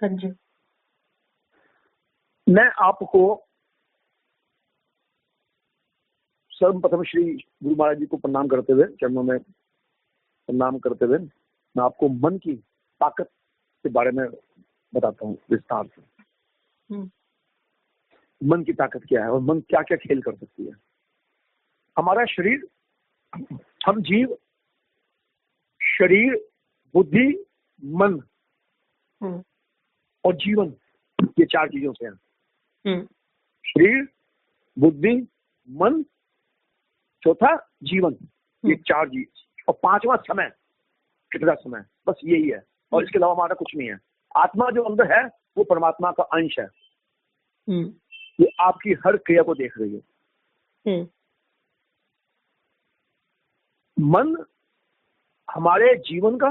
हाँ जी। मैं आपको सर्वप्रथम श्री गुरु महाराज जी को प्रणाम करते हुए, चरणों में प्रणाम करते हुए, मैं आपको मन की ताकत के बारे में बताता हूँ विस्तार से। मन की ताकत क्या है और मन क्या क्या खेल कर सकती है। हमारा शरीर, हम जीव शरीर, बुद्धि, मन और जीवन, ये चार चीजों से है। शरीर, बुद्धि, मन, चौथा जीवन, ये चार चीज, और पांचवा समय, कितना समय, बस यही है। और इसके अलावा हमारा कुछ नहीं है। आत्मा जो अंदर है वो परमात्मा का अंश है। ये आपकी हर क्रिया को देख रही है। मन हमारे जीवन का,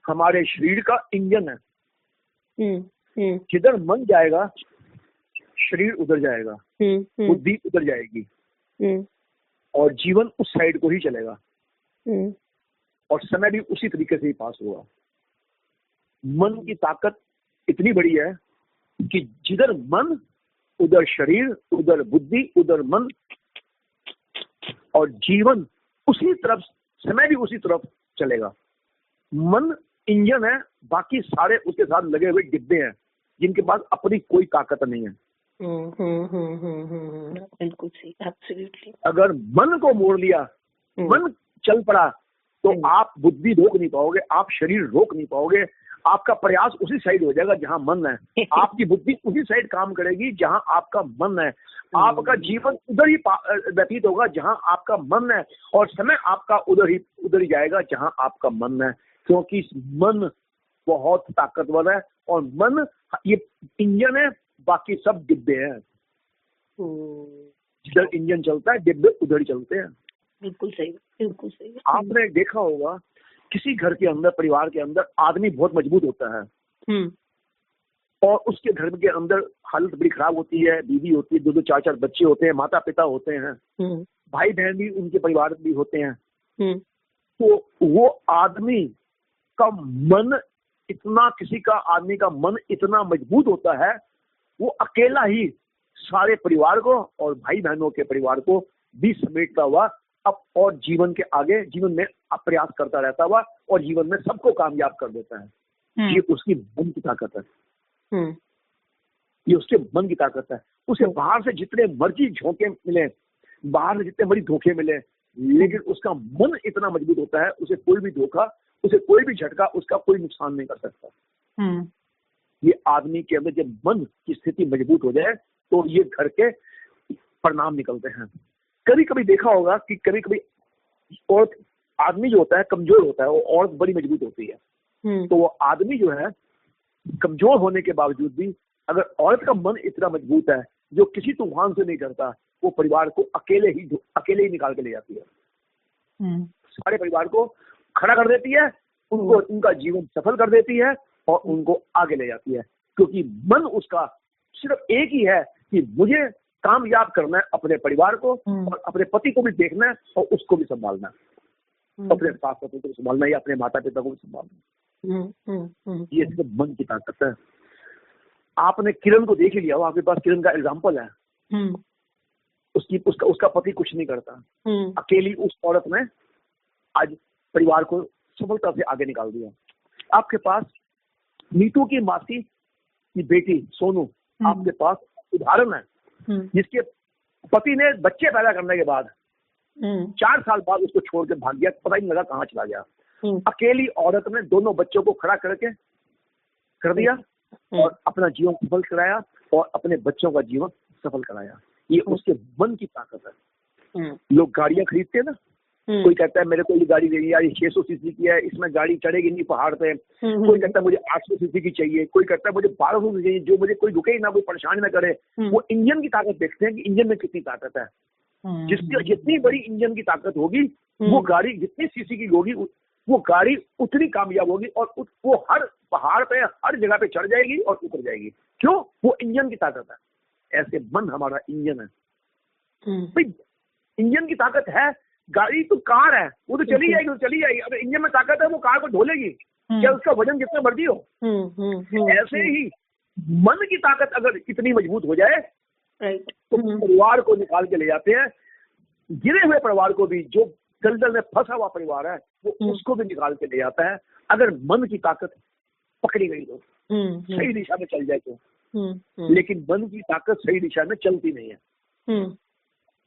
हमारे शरीर का इंजन है। किधर मन जाएगा शरीर उधर जाएगा, बुद्धि उधर जाएगी और जीवन उस साइड को ही चलेगा और समय भी उसी तरीके से ही पास होगा। मन की ताकत इतनी बड़ी है कि जिधर मन उधर शरीर, उधर बुद्धि, उधर मन और जीवन उसी तरफ, समय भी उसी तरफ चलेगा। मन इंजन है, बाकी सारे उसके साथ लगे हुए डिब्बे हैं जिनके पास अपनी कोई ताकत नहीं है। बिल्कुल सही, एब्सोल्युटली। अगर मन को मोड़ लिया, मन चल पड़ा, तो आप बुद्धि रोक नहीं पाओगे, आप शरीर रोक नहीं पाओगे। आपका प्रयास उसी साइड हो जाएगा जहां मन है, आपकी बुद्धि उसी साइड काम करेगी जहां आपका मन है, आपका जीवन उधर ही व्यतीत होगा जहां आपका मन है और समय आपका उधर ही जाएगा जहां आपका मन है। क्योंकि मन बहुत ताकतवर है और मन ये इंजन है, बाकी सब डिब्बे हैं। जिधर इंजन चलता है डिब्बे उधर ही चलते हैं। बिल्कुल सही, बिल्कुल सही। आपने देखा होगा किसी घर के अंदर, परिवार के अंदर आदमी बहुत मजबूत होता है और उसके घर के अंदर हालत बड़ी खराब होती है, बीवी होती है, दो दो चार चार बच्चे होते हैं, माता पिता होते हैं, भाई बहन भी उनके परिवार भी होते हैं। तो वो आदमी का मन इतना, किसी का आदमी का मन इतना मजबूत होता है, वो अकेला ही सारे परिवार को और भाई बहनों के परिवार को भी समेटता हुआ अब और जीवन के आगे, जीवन में प्रयास करता रहता हुआ और जीवन में सबको कामयाब कर देता है। ये उसकी मन की ताकत है। ये उसके मन की ताकत है। उसे बाहर से जितने मर्जी झोंके मिले, बाहर से जितने मर्जी धोखे मिले, लेकिन उसका मन इतना मजबूत होता है, उसे कोई भी धोखा, उसे कोई भी झटका, उसका कोई नुकसान नहीं कर सकता। ये आदमी के अंदर जब मन की स्थिति मजबूत हो जाए तो ये घर के परिणाम निकलते हैं। कभी कभी देखा होगा कि कभी कभी औरत, आदमी जो होता है कमजोर होता है, वो औरत बड़ी मजबूत होती है। तो वो आदमी जो है कमजोर होने के बावजूद भी, अगर औरत का मन इतना मजबूत है जो किसी तूफान से नहीं डरता, वो परिवार को अकेले ही निकाल के ले जाती है। सारे परिवार को खड़ा कर देती है, उनको उनका जीवन सफल कर देती है और उनको आगे ले जाती है। क्योंकि मन उसका सिर्फ एक ही है कि मुझे कामयाब करना है अपने परिवार को और अपने पति को भी देखना है और उसको भी संभालना है, अपने सास ससुर को भी संभालना है या अपने माता पिता को भी संभालना है। ये सिर्फ मन की ताकत है। आपने किरण को देख ही लिया हो, आपके पास किरण का एग्जाम्पल है। उसका पति कुछ नहीं करता, अकेली उस औरत ने आज परिवार को सफलता से आगे निकाल दिया। आपके पास नीतू की मासी की बेटी सोनू आपके पास उदाहरण है, जिसके पति ने बच्चे पैदा करने के बाद 4 साल बाद उसको छोड़ के भाग गया, पता ही नहीं लगा कहाँ चला गया। अकेली औरत ने दोनों बच्चों को खड़ा करके कर दिया और अपना जीवन सफल कराया और अपने बच्चों का जीवन सफल कराया। ये उसके मन की ताकत है। लोग गाड़ियां खरीदते हैं ना, कोई कहता है मेरे को ये गाड़ी देगी यार, ये 600 सीसी की है, इसमें गाड़ी चढ़ेगी नहीं पहाड़ पे। कोई कहता है मुझे 800 सीसी की चाहिए, कोई कहता है मुझे 1200 की चाहिए, जो मुझे कोई रुके ही ना, कोई परेशान ना करे। वो इंजन की ताकत देखते हैं कि इंजन में कितनी ताकत है। जितनी बड़ी इंजन की ताकत होगी, वो गाड़ी जितनी सीसी की होगी, वो गाड़ी उतनी कामयाब होगी और वो हर पहाड़ पे, हर जगह पे चढ़ जाएगी और उतर जाएगी। क्यों? वो इंजन की ताकत है। ऐसे मन हमारा इंजन है। भाई इंजन की ताकत है, गाड़ी तो कार है, वो तो चली जाएगी, अगर इंजन में ताकत है वो कार को ढो लेगी। क्या उसका वजन जितना मर्जी हो। ऐसे ही मन की ताकत अगर इतनी मजबूत हो जाए तो परिवार को निकाल के ले जाते हैं। गिरे हुए परिवार को भी, जो दलदल में फंसा हुआ परिवार है, वो उसको भी निकाल के ले जाता है, अगर मन की ताकत पकड़ी गई तो, सही दिशा में चल जाए तो। लेकिन मन की ताकत सही दिशा में चलती नहीं है।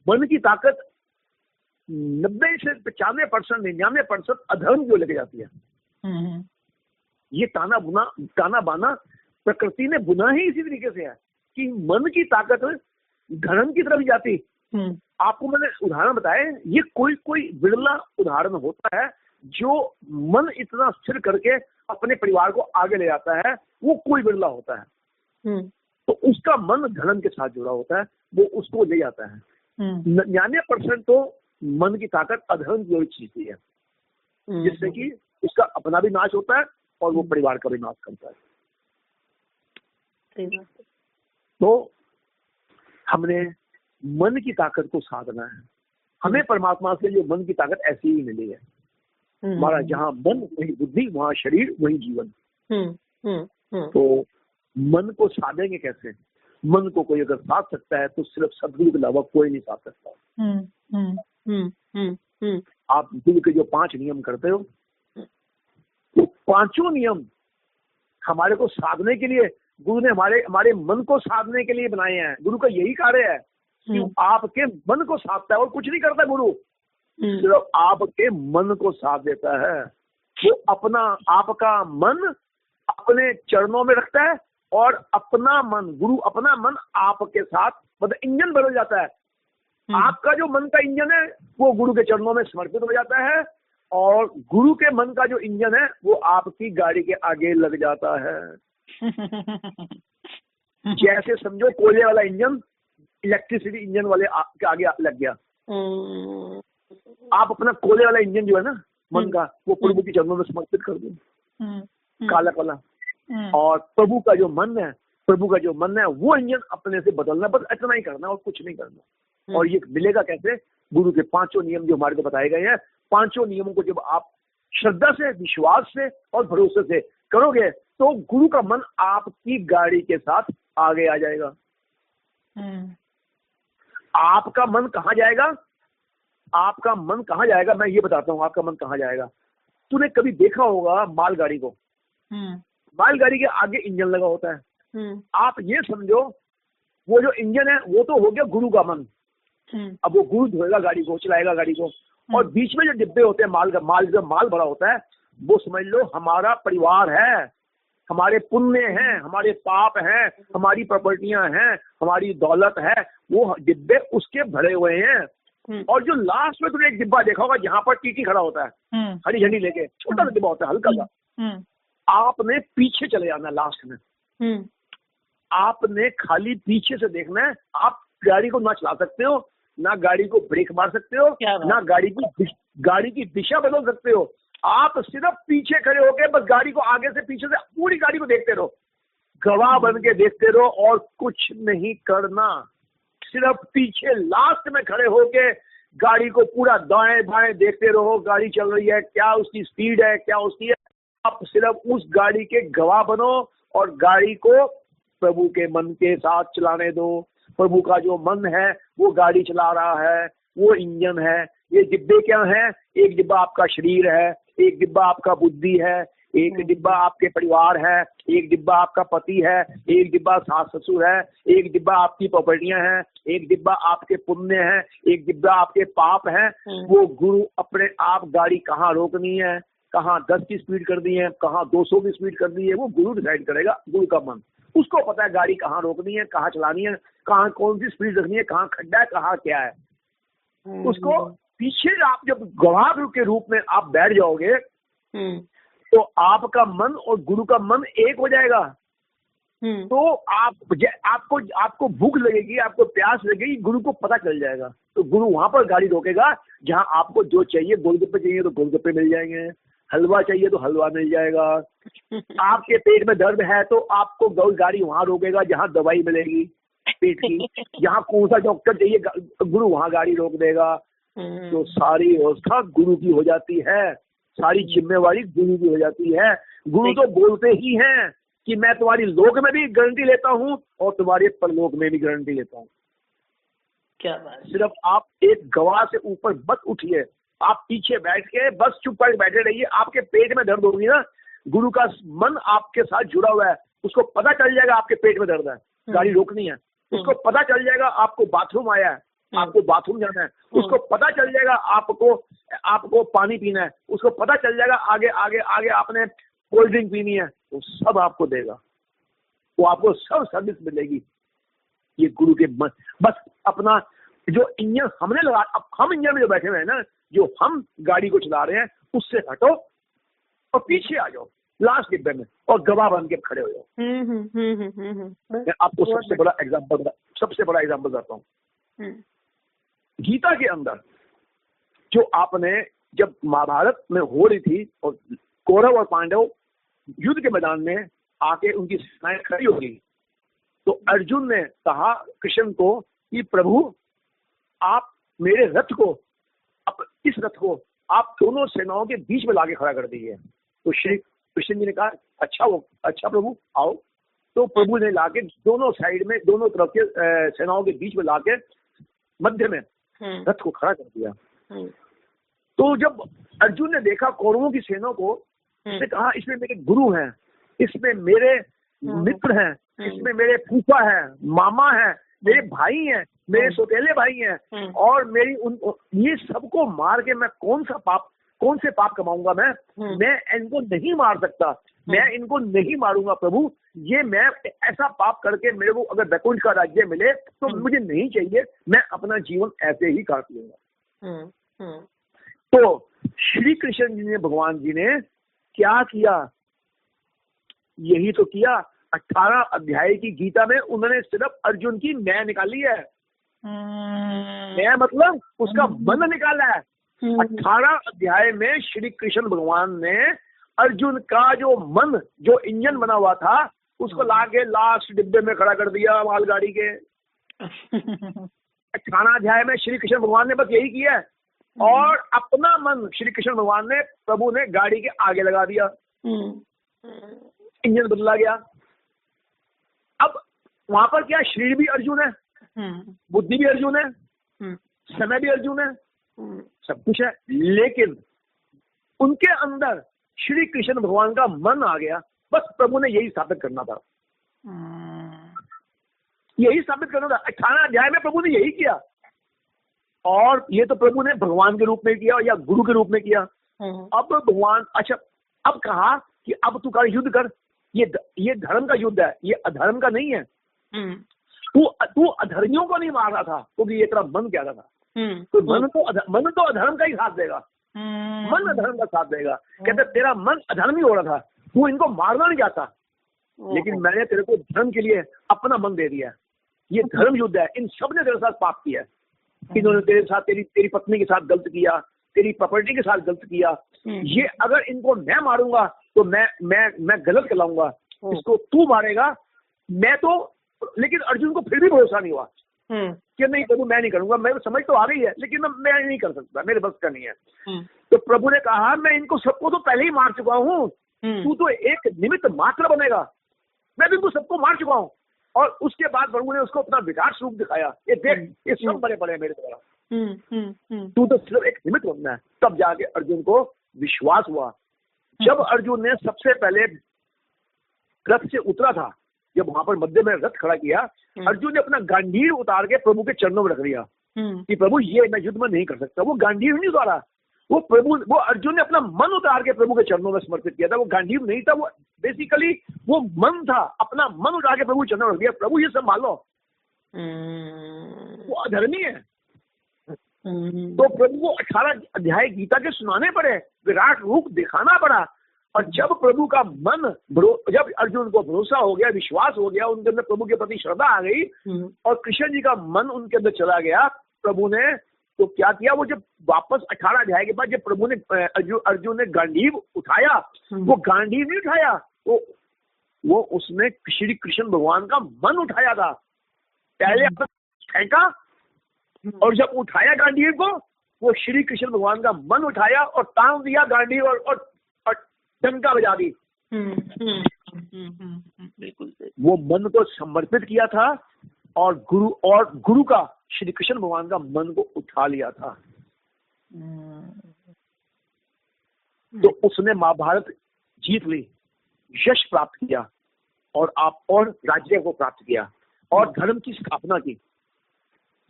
मन की ताकत 90 से 95%, 99% अधर्म को लेके जाती है। ये ताना बाना प्रकृति ने बुना ही इसी तरीके से है कि मन की ताकत धर्म की तरफ जाती। आपको मैंने उदाहरण बताए, ये कोई बिरला उदाहरण होता है जो मन इतना स्थिर करके अपने परिवार को आगे ले जाता है, वो कोई बिरला होता है। तो उसका मन धर्म के साथ जुड़ा होता है, वो उसको ले जाता है। 99% तो मन की ताकत अधर्म की ओर खींचती है, जिससे कि उसका अपना भी नाश होता है और वो परिवार का भी नाश करता है। तो हमने मन की ताकत को साधना है। हमें परमात्मा से जो मन की ताकत ऐसी ही मिली है। हमारा जहाँ मन वही बुद्धि, वहाँ शरीर, वही जीवन। तो मन को साधेंगे कैसे? मन को कोई अगर साध सकता है तो सिर्फ सदगुरु के अलावा कोई नहीं साध सकता। आप गुरु के जो 5 नियम करते हो, तो 5 नियम हमारे को साधने के लिए, गुरु ने हमारे मन को साधने के लिए बनाए हैं। गुरु का यही कार्य है कि आपके मन को साधता है और कुछ नहीं करता गुरु, सिर्फ आपके मन को साध देता है। वो आपका मन अपने चरणों में रखता है और अपना मन, गुरु अपना मन आपके साथ, मतलब इंजन बदल जाता है। आपका जो मन का इंजन है वो गुरु के चरणों में समर्पित हो जाता है, और गुरु के मन का जो इंजन है वो आपकी गाड़ी के आगे लग जाता है। जैसे समझो कोयले वाला इंजन इलेक्ट्रिसिटी इंजन वाले के आगे लग गया। आप अपना कोयले वाला इंजन जो है ना मन का, वो प्रभु के चरणों में समर्पित कर दो, कालक वाला। और प्रभु का जो मन है वो इंजन अपने से बदलना, बस इतना ही करना और कुछ नहीं करना। और ये मिलेगा कैसे? गुरु के 5 नियम जो हमारे को बताए गए हैं, 5 नियमों को जब आप श्रद्धा से, विश्वास से और भरोसे से करोगे तो गुरु का मन आपकी गाड़ी के साथ आगे आ जाएगा। आपका मन कहाँ जाएगा? आपका मन कहाँ जाएगा मैं ये बताता हूँ। आपका मन कहाँ जाएगा? तूने कभी देखा होगा मालगाड़ी को, मालगाड़ी के आगे इंजन लगा होता है। आप ये समझो वो जो इंजन है वो तो हो गया गुरु का मन। अब वो गुरु धोएगा गाड़ी को, चलाएगा गाड़ी को, और बीच में जो डिब्बे होते हैं माल भरा होता है, वो समझ लो हमारा परिवार है, हमारे पुण्य हैं, हमारे पाप हैं, हमारी प्रॉपर्टियां हैं, हमारी दौलत है, वो डिब्बे उसके भरे हुए हैं। और जो लास्ट में तुमने एक डिब्बा देखा होगा जहां पर टीटी खड़ा होता है, हरी झंडी लेके, छोटा सा डिब्बा होता है, हल्का सा। आपने पीछे चले जाना लास्ट में, आपने खाली पीछे से देखना है। आप गाड़ी को ना चला सकते हो, ना गाड़ी को ब्रेक मार सकते हो, ना गाड़ी की दिशा बदल सकते हो। आप सिर्फ पीछे खड़े होके बस गाड़ी को आगे से पीछे से पूरी गाड़ी को देखते रहो, गवाह बन के देखते रहो और कुछ नहीं करना। सिर्फ पीछे लास्ट में खड़े होके गाड़ी को पूरा दाएं बाएं देखते रहो, गाड़ी चल रही है, क्या उसकी स्पीड है, क्या उसकी है। आप सिर्फ उस गाड़ी के गवाह बनो और गाड़ी को प्रभु के मन के साथ चलाने दो। प्रभु का जो मन है वो गाड़ी चला रहा है, वो इंजन है। ये डिब्बे क्या हैं? एक डिब्बा आपका शरीर है, एक डिब्बा आपका बुद्धि है, एक डिब्बा आपके परिवार है, एक डिब्बा आपका पति है, एक डिब्बा सास ससुर है, एक डिब्बा आपकी प्रॉपर्टियां हैं, एक डिब्बा आपके पुण्य है, एक डिब्बा आपके पाप है। वो गुरु अपने आप गाड़ी कहाँ रोकनी है, कहाँ 10 की स्पीड कर दी है, कहाँ 200 की स्पीड कर दी है, वो गुरु डिसाइड करेगा। गुरु का मन, उसको पता है गाड़ी कहाँ रोकनी है, कहाँ चलानी है, कहाँ कौन सी स्पीड रखनी है, कहाँ खड्डा है, कहाँ क्या है। उसको पीछे आप जब गवाह के रूप में आप बैठ जाओगे तो आपका मन और गुरु का मन एक हो जाएगा। तो आपको भूख लगेगी, आपको प्यास लगेगी, गुरु को पता चल जाएगा। तो गुरु वहां पर गाड़ी रोकेगा जहां आपको जो चाहिए, गोलगप्पे चाहिए तो गोलगप्पे मिल जाएंगे, हलवा चाहिए तो हलवा मिल जाएगा। आपके पेट में दर्द है तो आपको गाड़ी वहां रोकेगा जहां दवाई मिलेगी पेट की। जहां कौन सा डॉक्टर चाहिए गुरु वहां गाड़ी रोक देगा। तो सारी व्यवस्था गुरु की हो जाती है। सारी जिम्मेवारी गुरु की हो जाती है। गुरु तो बोलते ही हैं कि मैं तुम्हारी लोक में भी गारंटी लेता हूँ और तुम्हारे परलोक में भी गारंटी लेता हूँ। क्या बात। सिर्फ आप एक गवाह से ऊपर मत उठिए, आप पीछे बैठ के बस चुप कर बैठे रहिए। आपके पेट में दर्द होगी ना, गुरु का मन आपके साथ जुड़ा हुआ है, उसको पता चल जाएगा आपके पेट में दर्द है, गाड़ी रोकनी है। उसको पता चल जाएगा आपको बाथरूम आया है, आपको बाथरूम जाना है। उसको पता चल जाएगा आपको पानी पीना है। उसको पता चल जाएगा आगे आगे आगे आपने कोल्ड ड्रिंक पीनी है, वो सब आपको देगा, वो आपको सब सर्विस मिलेगी। ये गुरु के मन, बस अपना जो इंजन हमने लगा, अब हम इंजन में जो बैठे हुए हैं ना, जो हम गाड़ी को चला रहे हैं, उससे हटो और पीछे आ जाओ लास्ट डिब्बे में और गवाह बन के खड़े हो जाओ। मैं आपको सबसे बड़ा एग्जाम्पल बताता हूँ। गीता के अंदर जो आपने जब महाभारत में हो रही थी और कौरव और पांडव युद्ध के मैदान में आके उनकी सेनाएं खड़ी हो गई, तो अर्जुन ने कहा कृष्ण को कि प्रभु आप मेरे रथ को, इस रथ को आप दोनों सेनाओं के बीच में लाके खड़ा कर दीजिए। तो श्री कृष्ण जी ने कहा अच्छा प्रभु आओ। तो प्रभु ने लाके दोनों साइड में, दोनों तरफ के सेनाओं के बीच में लाके मध्य में रथ को खड़ा कर दिया। तो जब अर्जुन ने देखा कौरवों की सेना को, उसने कहा इसमें मेरे गुरु हैं, इसमें मेरे मित्र हैं, इसमें मेरे फूफा है, मामा है, मेरे भाई हैं, मेरे सौतेले भाई हैं, और मेरी ये सबको मार के मैं कौन से पाप कमाऊंगा। मैं इनको नहीं मार सकता, मैं इनको नहीं मारूंगा प्रभु। ये मैं ऐसा पाप करके मेरे को अगर वैकुंठ का राज्य मिले तो मुझे नहीं चाहिए, मैं अपना जीवन ऐसे ही काट लूंगा। तो श्री कृष्ण जी ने, भगवान जी ने क्या किया, यही तो किया। 18 अध्याय की गीता में उन्होंने सिर्फ अर्जुन की मैं निकाली है। मैं मतलब उसका मन निकाला है। 18 अध्याय में श्री कृष्ण भगवान ने अर्जुन का जो मन, जो इंजन बना हुआ था, उसको लाके लास्ट डिब्बे में खड़ा कर दिया मालगाड़ी के। 18 अध्याय में श्री कृष्ण भगवान ने बस यही किया है, और अपना मन श्री कृष्ण भगवान ने, प्रभु ने गाड़ी के आगे लगा दिया। इंजन बदला गया। अब वहां पर क्या, शरीर भी अर्जुन है, बुद्धि भी अर्जुन है, समय भी अर्जुन है, सब कुछ है, लेकिन उनके अंदर श्री कृष्ण भगवान का मन आ गया। बस प्रभु ने यही साबित करना था, यही साबित करना था। 18 अध्याय में प्रभु ने यही किया, और ये तो प्रभु ने भगवान के रूप में किया या गुरु के रूप में किया। अब भगवान, अच्छा अब कहा कि अब तू कर, युद्ध कर, ये धर्म का युद्ध है, ये अधर्म का नहीं है। तू अधर्मियों को नहीं मार रहा था क्योंकि ये तेरा मन क्या था। तो मन तो अधर्म का ही साथ देगा, मन अधर्म का साथ देगा। कहते तेरा मन अधर्मी हो रहा था, तू इनको मारना नहीं चाहता, लेकिन मैंने तेरे को धर्म के लिए अपना मन दे दिया। ये धर्म युद्ध है, इन सब ने तेरे साथ पाप किया। इन्होंने तेरे साथ, तेरी पत्नी के साथ गलत किया, तेरी प्रॉपर्टी के साथ गलत किया। ये अगर इनको मैं मारूंगा तो मैं गलत कहलाऊंगा, इसको तू मारेगा, मैं तो। लेकिन अर्जुन को फिर भी भरोसा नहीं हुआ कि नहीं प्रभु मैं नहीं करूंगा, मेरे समझ तो आ गई है, लेकिन मैं नहीं कर सकता, मेरे बस का नहीं है। तो प्रभु ने कहा मैं इनको सबको तो पहले ही मार चुका हूँ, तू तो एक निमित्त मात्र बनेगा, मैं भी इनको सबको मार चुका हूँ। और उसके बाद प्रभु ने उसको अपना विकास रूप दिखाया, ये देख ये सब बड़े बड़े मेरे द्वारा, तू तो सिर्फ एक निमित्त बनना है। तब जाके अर्जुन को विश्वास हुआ। जब अर्जुन ने सबसे पहले रथ से उतरा था, जब वहां पर मध्य में रथ खड़ा किया, अर्जुन ने अपना गांडीव उतार के प्रभु के चरणों में रख दिया कि प्रभु ये मैं युद्ध में नहीं कर सकता। वो गांडीव नहीं उतारा, वो अर्जुन ने अपना मन उतार के प्रभु के चरणों में समर्पित किया था। वो गांडीव नहीं था, वो बेसिकली वो मन था, अपना मन उतार के प्रभु के चरणों में रख दिया, प्रभु ये संभालो। वो अधर्मी है। तो प्रभु को 18 अध्याय गीता के सुनाने पड़े, विराट रूप दिखाना पड़ा। और जब प्रभु का मन, जब अर्जुन को भरोसा हो गया, विश्वास हो गया, उनके अंदर प्रभु के प्रति श्रद्धा आ गई और कृष्ण जी का मन उनके अंदर चला गया, प्रभु ने तो क्या किया, वो जब वापस 18 अध्याय के बाद जब प्रभु ने अर्जुन ने गांडीव उठाया, वो गांडीव नहीं उठाया, वो उसने श्री कृष्ण भगवान का मन उठाया था। पहले फेंका और जब उठाया गांडीव को वो श्री कृष्ण भगवान का मन उठाया और टांग दिया गाड़ी और डंका बजा दी। बिल्कुल। वो मन को समर्पित किया था और गुरु का श्री कृष्ण भगवान का मन को उठा लिया था। तो उसने महाभारत जीत ली, यश प्राप्त किया और राज्य को प्राप्त किया और धर्म की स्थापना की।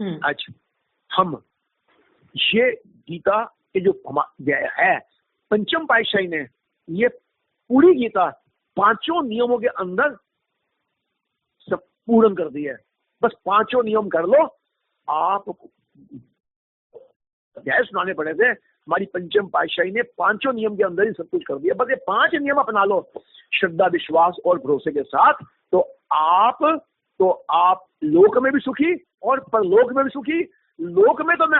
आज हम ये गीता के जो है पंचम पातशाही ने ये पूरी गीता 5 नियमों के अंदर सब पूर्ण कर दी है। बस 5 नियम कर लो। आप अध्याय सुनाने पड़े थे, हमारी पंचम पातशाही ने 5 नियम के अंदर ही सब कुछ कर दिया। बस ये 5 नियम अपना लो श्रद्धा, विश्वास और भरोसे के साथ, तो आप लोक में भी सुखी और परलोक में भी सुखी। लोक में तो मैं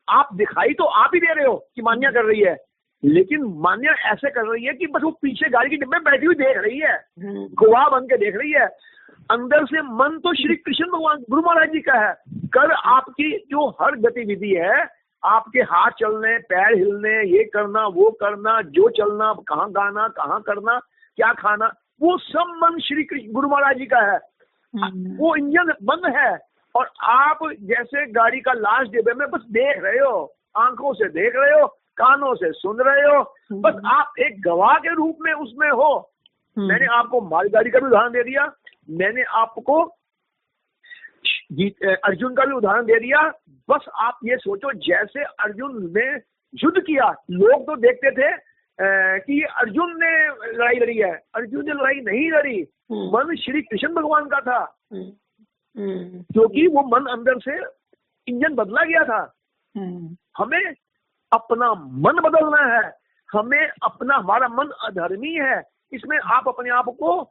आप दिखाई तो आप ही दे रहे हो कि मान्या कर रही है, लेकिन मान्या ऐसे कर रही है कि बस वो पीछे गाड़ी के डिब्बे में बैठी हुई देख रही है, गवाह बन के देख रही है। अंदर से मन तो श्री कृष्ण भगवान गुरु महाराज जी का है। कर आपकी जो हर गतिविधि है, आपके हाथ चलने, पैर हिलने, ये करना, वो करना, जो चलना, कहाँ गाना, कहाँ करना, क्या खाना, वो सब मन श्री कृष्ण गुरु महाराज जी का है। वो इंजन बंद है और आप जैसे गाड़ी का लास्ट डिब्बे में बस देख रहे हो, आंखों से देख रहे हो, कानों से सुन रहे हो, बस आप एक गवाह के रूप में उसमें हो। मैंने आपको मालगाड़ी का भी उदाहरण दे दिया, मैंने आपको अर्जुन का भी उदाहरण दे दिया। बस आप ये सोचो जैसे अर्जुन ने युद्ध किया, लोग तो देखते थे कि अर्जुन ने लड़ाई लड़ी है, अर्जुन ने लड़ाई नहीं लड़ी, मन श्री कृष्ण भगवान का था, क्योंकि वो मन अंदर से इंजन बदला गया था। हमें अपना मन बदलना है, हमारा मन अधर्मी है। इसमें आप अपने आप को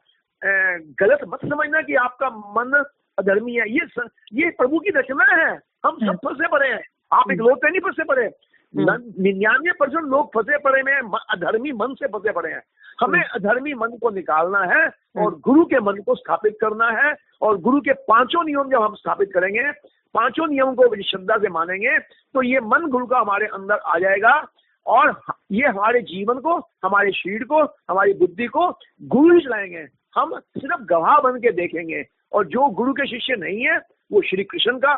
गलत मत समझना कि आपका मन अधर्मी है। ये प्रभु की रचना है, हम सब फंसे पड़े हैं। आप एक लोग नहीं फंसे पड़े, 99% लोग फंसे पड़े में अधर्मी मन से फंसे पड़े हैं। हमें अधर्मी मन को निकालना है और गुरु के मन को स्थापित करना है। और गुरु के 5 नियम जब हम स्थापित करेंगे, 5 नियम को श्रद्धा से मानेंगे, तो ये मन गुरु का हमारे अंदर आ जाएगा और ये हमारे जीवन को, हमारे शरीर को, हमारी बुद्धि को गुरु ही चलाएंगे। हम सिर्फ गवाह बन के देखेंगे। और जो गुरु के शिष्य नहीं है वो श्री कृष्ण का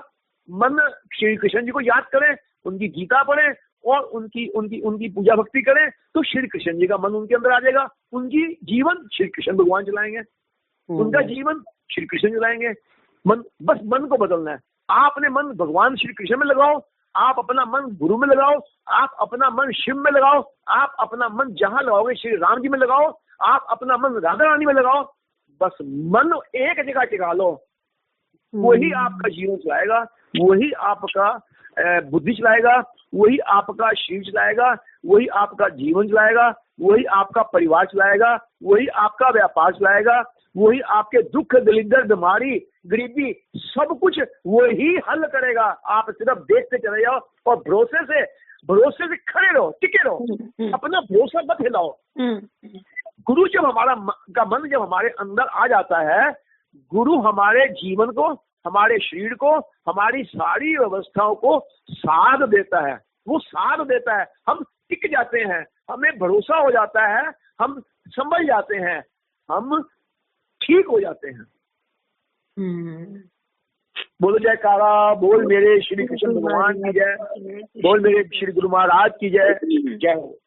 मन, श्री कृष्ण जी को याद करें, उनकी गीता पढ़ें और उनकी पूजा भक्ति करें, तो श्री कृष्ण जी का मन उनके अंदर आ जाएगा। उनकी जीवन श्री कृष्ण भगवान चलाएंगे, उनका जीवन श्री कृष्ण चलाएंगे। बस मन को बदलना है। आपने मन भगवान श्री कृष्ण में लगाओ, आप अपना मन गुरु में लगाओ, आप अपना मन शिव में लगाओ, आप अपना मन जहां लगाओगे श्री राम जी में लगाओ, आप अपना मन राधा रानी में लगाओ। बस मन एक जगह टिका लो, वही आपका जीवन चलाएगा, वही आपका बुद्धि चलाएगा, वही आपका शरीर चलाएगा, वही आपका जीवन चलाएगा, वही आपका परिवार चलाएगा, वही आपका व्यापार चलाएगा, वही आपके दुख, दलिद्र, बीमारी, गरीबी सब कुछ वही हल करेगा। आप सिर्फ देखते चले जाओ और भरोसे से खड़े रहो, टिके रहो, अपना भरोसा मत हिलाओ। गुरु जब मन जब हमारे अंदर आ जाता है, गुरु हमारे जीवन को, हमारे शरीर को, हमारी सारी व्यवस्थाओं को साध देता है। वो साध देता है, हम टिक जाते हैं, हमें भरोसा हो जाता है, हम संभल जाते हैं, हम ठीक हो जाते हैं। बोलो जयकारा, बोल मेरे श्री कृष्ण भगवान की जय, बोल मेरे श्री गुरु महाराज की जय। जय हो।